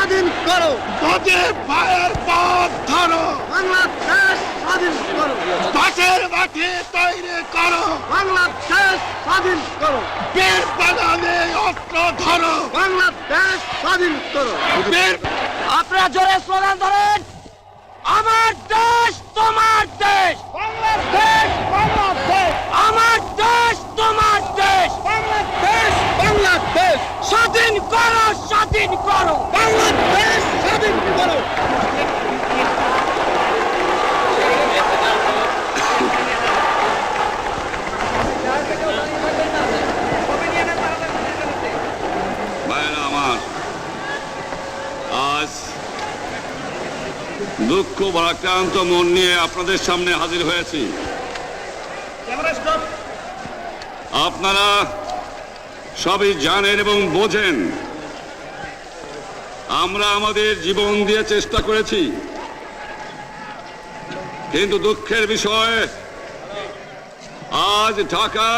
স্বাধীন করো, তোদের পায়ের পথ ধরো, বাংলাদেশ স্বাধীন করো, বাটের মাঠে তৈরি করো, বাংলাদেশ স্বাধীন করো, বীর বাগানে অস্ত্র ধরো, বাংলাদেশ স্বাধীন করো। বীর আপনারা জোরে স্লোগান ধরেন, আমার দেশ তোমার দেশ, বাংলাদেশ বাংলাদেশ আমার দেশ তোমার দেশ, বাংলাদেশ বাংলাদেশ স্বাধীন করো, স্বাধীন করো। বাংলাদেশ স্বাধীন করো। ভাইরা আমার, আজ দুঃখ ভারাক্রান্ত মন নিয়ে আপনাদের সামনে হাজির হয়েছি। আপনারা সবই জানেন এবং বোঝেন আমরা আমাদের জীবন দিয়ে চেষ্টা করেছি, কিন্তু দুঃখের বিষয় আজ ঢাকা,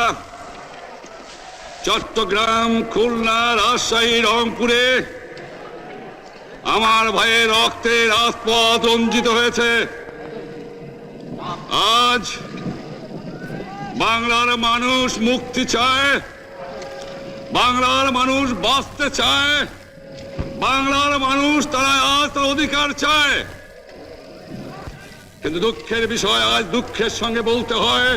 চট্টগ্রাম, খুলনা, রাজশাহী, রংপুরে আমার ভাইয়ের রক্তে রাজপথ রঞ্জিত হয়েছে। আজ বাংলার মানুষ মুক্তি চায়, বাংলার মানুষ বাঁচতে চায়, বাংলার মানুষ তারা আজ তার অধিকার চায়। কিন্তু দুঃখের বিষয় আজ দুঃখের সঙ্গে বলতে হয়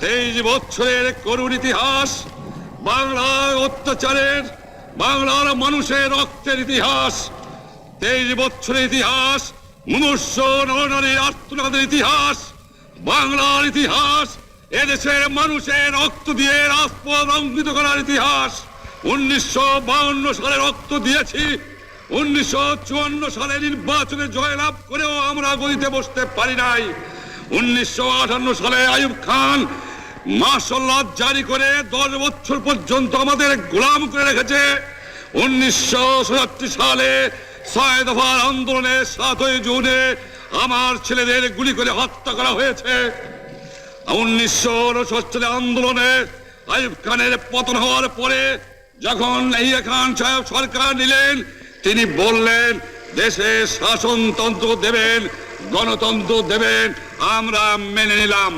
23 বছরের করুণ ইতিহাস, বাংলার অত্যাচারের, বাংলার মানুষের রক্তের ইতিহাস, 23 বছরের ইতিহাস, মুমূর্ষ নরনারীর আর্তনাদের ইতিহাস, বাংলার ইতিহাস, এদেশের মানুষের রক্ত দিয়ে রাজপথ রঞ্জিত করার ইতিহাস। 1952 সালে রক্ত দিয়েছি, 1954 সালে নির্বাচনে জয়লাভ করেও আমরা গদিতে বসতে পারি নাই। 1958 সালে আইয়ুব খান মার্শাল ল জারি করে 10 বছর পর্যন্ত আমাদের গোলাম করে রেখেছে। 1967 সালে 6 দফার আন্দোলনে 7ই জুনে আমার ছেলেদের গুলি করে হত্যা করা হয়েছে। 1969 সালে আন্দোলনে আইয়ুব খানের পতন হওয়ার পরে যখন ইয়াহিয়া খান সাহেব সরকার নিলেন, তিনি বললেন দেশে শাসনতন্ত্র দেবেন, গণতন্ত্র দেবেন, আমরা মেনে নিলাম।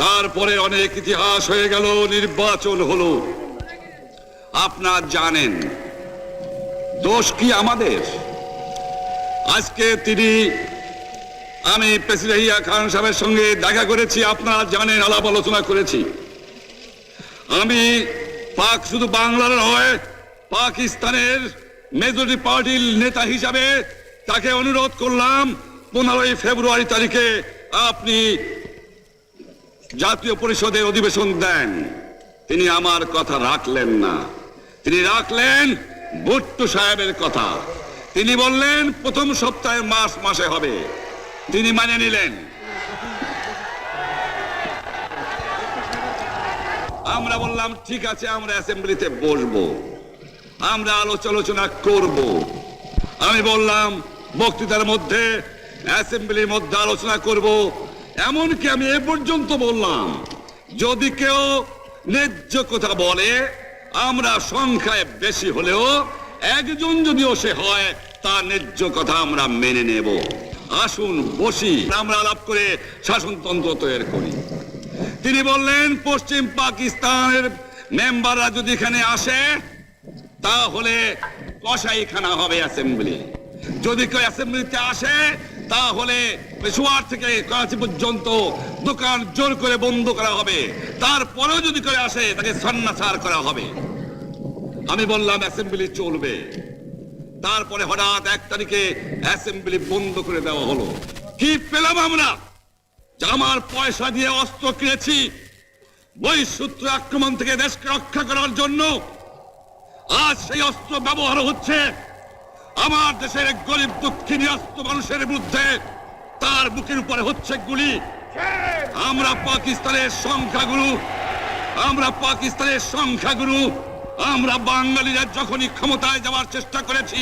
তারপরে অনেক ইতিহাস হয়ে গেল, নির্বাচন হলো। আপনারা জানেন দোষ কি আমাদের? আজকে আমি প্রেসিডেন্ট ইয়াহিয়া খান সাহেবের সঙ্গে দেখা করেছি, আপনারা জানেন, আলাপ আলোচনা করেছি। আমি শুধু বাংলার নয়, পাকিস্তানের মেজরিটি পার্টির নেতা হিসাবে তাকে অনুরোধ করলাম 15ই ফেব্রুয়ারি তারিখে আপনি জাতীয় পরিষদের অধিবেশন দেন। তিনি আমার কথা রাখলেন না, তিনি রাখলেন ভুট্টো সাহেবের কথা। তিনি বললেন প্রথম সপ্তাহে মার্চ মাসে হবে, তিনি মানে নিলেন। আমরা বললাম ঠিক আছে, আমরা অ্যাসেম্বলিতে বসবো, আমরা আলোচনা করব। আমি বললাম বক্তৃতার মধ্যে অ্যাসেম্বলির মধ্যে আলোচনা করব। এমনকি আমি এ পর্যন্ত বললাম যদি কেউ ন্যায্য কথা বলে, আমরা সংখ্যায় বেশি হলেও একজন যদিও সে হয়, তার ন্যায্য কথা আমরা মেনে নেব। আসুন বসি, আমরা আলাপ করে শাসনতন্ত্র তৈরি করি। তিনি বললেন পশ্চিম পাকিস্তানের মেম্বাররা যদি এখানে আসে তাহলে কসাইখানা হবে অ্যাসেম্বলি। যদি কেউ অ্যাসেম্বলিতে আসে তাহলে পেশোয়ার থেকে করাচি পর্যন্ত দোকান জোর করে বন্ধ করা হবে, তারপরেও যদি কেউ আসে তাকে সন্ন্যাসার করা হবে। আমি বললাম অ্যাসেম্বলি চলবে। তারপরে হঠাৎ 1 তারিখে অ্যাসেম্বলি বন্ধ করে দেওয়া হলো। কি পেলাম আমরা? আমার পয়সা দিয়ে অস্ত্র কিনেছি বহিঃশত্রু আক্রমণ থেকে দেশকে রক্ষা করার জন্য। আজ সেই অস্ত্র ব্যবহার হচ্ছে আমার দেশের গরিব দুঃখিনী অস্ত্র মানুষের বিরুদ্ধে, তার বুকের উপরে হচ্ছে গুলি। আমরা পাকিস্তানের সংখ্যাগুরু, আমরা বাঙালিরা যখনই ক্ষমতায় যাওয়ার চেষ্টা করেছি,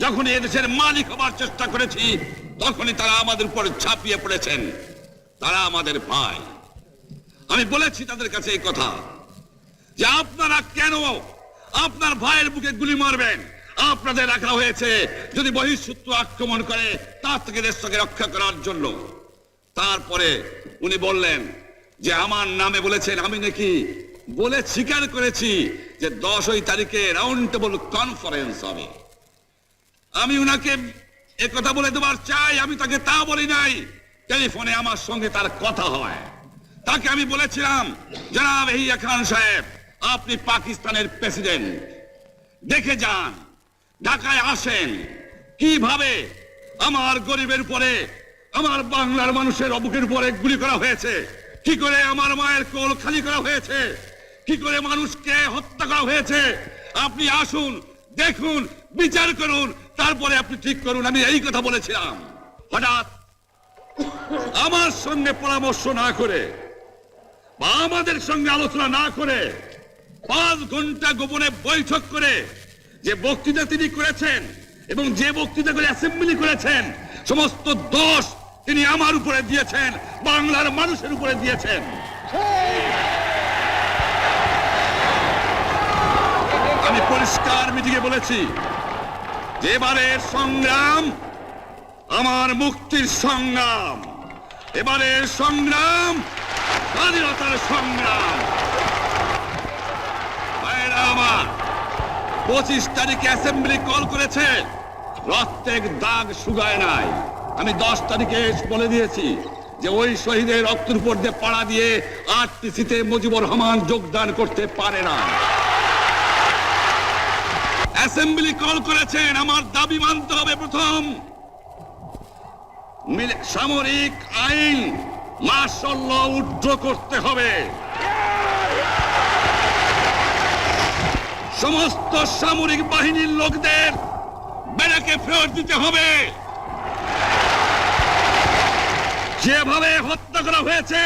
যখনই এদেশের মালিক হবার চেষ্টা করেছি, তখনই তারা আমাদের উপর ঝাঁপিয়ে পড়েছেন। তারা আমাদের ভাই। আমি বলেছি তাদের কাছে এই কথা যে আপনারা কেন আপনার ভাইয়ের বুকে গুলি মারবেন। আপনাদের রাখা হয়েছে যদি বহিঃশত্রু আক্রমণ করে তার থেকে দেশকে রক্ষা করার জন্য। তারপরে উনি বললেন যে আমার নামে বলেছেন, আমি নাকি বলে স্বীকার করেছি যে 10 তারিখে রাউন্ড টেবল কনফারেন্স হবে। আমি উনাকে একথা বলে দেবার চাই, আমি তাকে তা বলি নাই। টেলিফোনে আমার সঙ্গে তার কথা হয়। তাকে আমি বলেছিলাম, জনাব ইয়াহিয়া খান সাহেব, আপনি পাকিস্তানের প্রেসিডেন্ট, দেখে যান, ঢাকায় আসেন কিভাবে আমার গরিবের উপরে, আমার বাংলার মানুষের বুকের উপরে গুলি করা হয়েছে, কি করে আমার মায়ের কোল খালি করা হয়েছে, কি করে মানুষকে হত্যা করা হয়েছে। আপনি আসুন, দেখুন, বিচার করুন, তারপরে আপনি ঠিক করুন। আমি এই কথা বলেছিলাম। হঠাৎ আমার সঙ্গে পরামর্শ না করে বা আমাদের সঙ্গে আলোচনা না করে 5 ঘন্টা গোপনে বৈঠক করে যে বক্তৃতা তিনি করেছেন এবং যে বক্তৃতা করে অ্যাসেম্বলি করেছেন, সমস্ত দোষ তিনি আমার উপরে দিয়েছেন, বাংলার মানুষের উপরে দিয়েছেন। আমি পরিষ্কার মিটিংয়ে বলেছি যে এবারের সংগ্রাম আমার মুক্তির সংগ্রাম, এবারের সংগ্রাম স্বাধীনতার সংগ্রাম। আমার 25 তারিখে অ্যাসেম্বলি কল করেছে, রক্তের দাগ শুকায় নাই। আমি 10 তারিখে বলে দিয়েছি যে ওই শহীদের রক্তের উপর দিয়ে পাড়া দিয়ে আরটিসিতে মুজিবুর রহমান যোগদান করতে পারে না। অ্যাসেম্বলি কল করেছেন, আমার দাবি মানতে হবে। প্রথম সামরিক আইন মার্শাল ল উইথড্র করতে হবে, সমস্ত সামরিক বাহিনীর লোকদের ব্যারাকে ফেরত দিতে হবে, যেভাবে হত্যা করা হয়েছে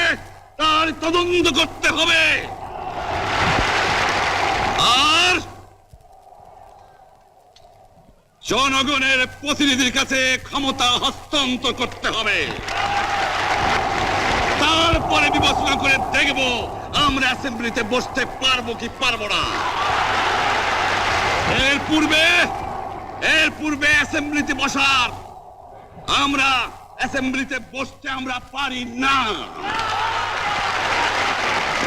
তার তদন্ত করতে হবে, আর জনগণের প্রতিনিধির কাছে ক্ষমতা হস্তান্তর করতে হবে। তারপরে বিবেচনা করে দেখব আমরা অ্যাসেম্বলিতে বসতে পারবো কি পারবো না। এর পূর্বে অ্যাসেম্বলিতে বসার, আমরা অ্যাসেম্বলিতে বসতে আমরা পারি না।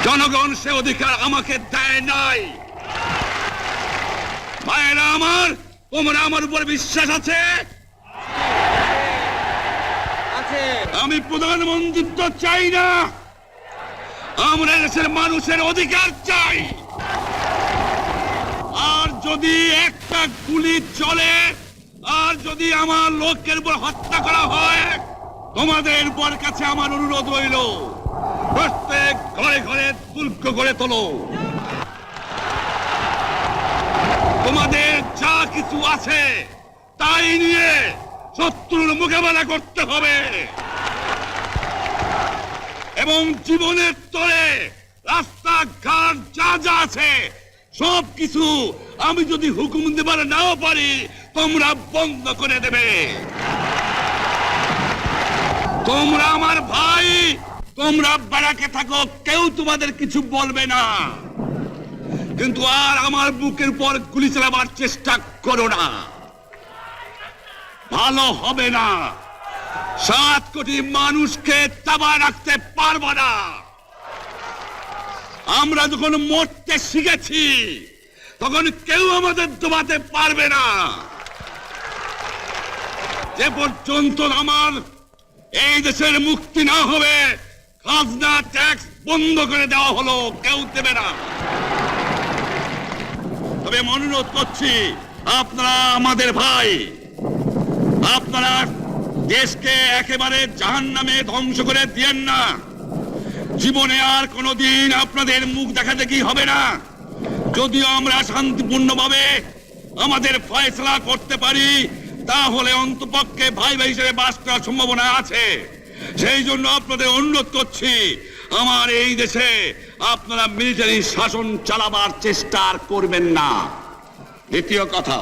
জনগণ সে অধিকার আমাকে দেয় নাই। ভাইয়েরা আমার, তোমরা আমার উপর বিশ্বাস আছে? আমি প্রধানমন্ত্রিত্ব চাই না, আমরা দেশের মানুষের অধিকার চাই। আর যদি একটা গুলি চলে, আর যদি আমার লোকের উপর হত্যা করা হয়, তোমাদের উপর কাছে আমার অনুরোধ রইল, প্রত্যেক ঘরে ঘরে দুর্গ গড়ে তোলো। তোমাদের যা কিছু আছে তাই নিয়ে শত্রুর মোকাবেলা করতে হবে, এবং জীবনের তরে রাস্তাঘাট যা যা আছে সব কিছু আমি যদি হুকুম দেবার নাও পারি, তোমরা বন্ধ করে দেবে। তোমরা আমার ভাই, তোমরা ব্যারাকে থাকো, কেউ তোমাদের কিছু বলবে না, কিন্তু আর আমার বুকের উপর গুলি চালাবার চেষ্টা করো না, ভালো হবে না। 7 কোটি মানুষকে চাপায় রাখতে পারবো না। আমরা যখন মরতে শিখেছি তখন কেউ আমাদের দবাতে পারবে না। যে পর্যন্ত আমার এই দেশের মুক্তি না হবে, খাজনা ট্যাক্স বন্ধ করে দেওয়া হলো, কেউ দেবে না। তবে আমি অনুরোধ করছি, আপনারা আমাদের ভাই, আপনারা দেশকে একেবারে জাহান্নামে ধ্বংস করে দিয়েন না। জীবনে আর কোনোদিন আপনাদের মুখ দেখা দেখি হবে না। যদিও আমরা শান্তিপূর্ণভাবে আমাদের ফয়সালা করতে পারি, তাহলে অন্তপক্ষে ভাই ভাই হিসেবে বাস করার সম্ভাবনা আছে। সেই জন্য আপনাদের অনুরোধ করছি, আমার এই দেশে আপনারা মিলিটারি শাসন চালাবার চেষ্টা আর করবেন না। দ্বিতীয় কথা,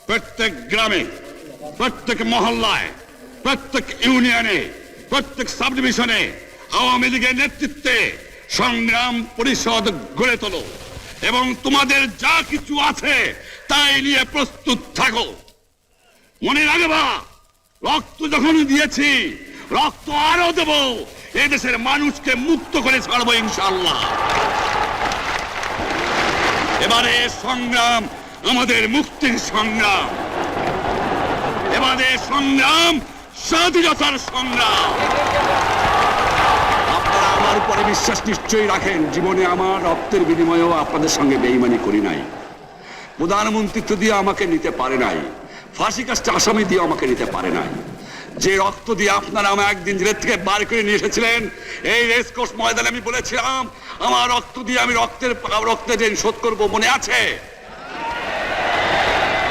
প্রত্যেক গ্রামে, প্রত্যেক মহল্লায়, প্রত্যেক ইউনিয়নে, প্রত্যেক সাব ডিভিশনে আওয়ামী লীগের নেতৃত্বে সংগ্রাম পরিষদ গড়ে তোলো। এবং তোমাদের যা কিছু আছে তাই নিয়ে প্রস্তুত থাকো। মনে রাখবা, রক্ত যখন দিয়েছি রক্ত আরো দেব, এদেশের মানুষকে মুক্ত করে ছাড়বো ইনশাআল্লাহ। এবারে সংগ্রাম আমাদের মুক্তির সংগ্রাম, এবারে সংগ্রাম স্বাধীনতার সংগ্রাম। আপনারা আমার উপরে বিশ্বাস নিশ্চয়ই রাখেন। জীবনে আমার রক্তের বিনিময়েও আপনাদের সঙ্গে বেঈমানি করি নাই। প্রধানমন্ত্রিত্ব দিয়ে আমাকে নিতে পারে নাই, ফাঁসি কাজটা আসামি দিয়ে আমাকে নিতে পারে নাই। যে রক্ত দিয়ে আপনারা আমার একদিন জেলের থেকে বার করে নিয়ে এসেছিলেন, এই রেসকোর্স ময়দানে আমি বলেছিলাম আমার রক্ত দিয়ে আমি রক্তের ঋণ শোধ করবো, মনে আছে?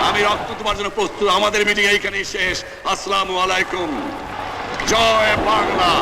আমি রক্ত তোমার জন্য প্রস্তুত। আমাদের মিটিং এইখানেই শেষ। আসসালামু আলাইকুম। জয় বাংলা।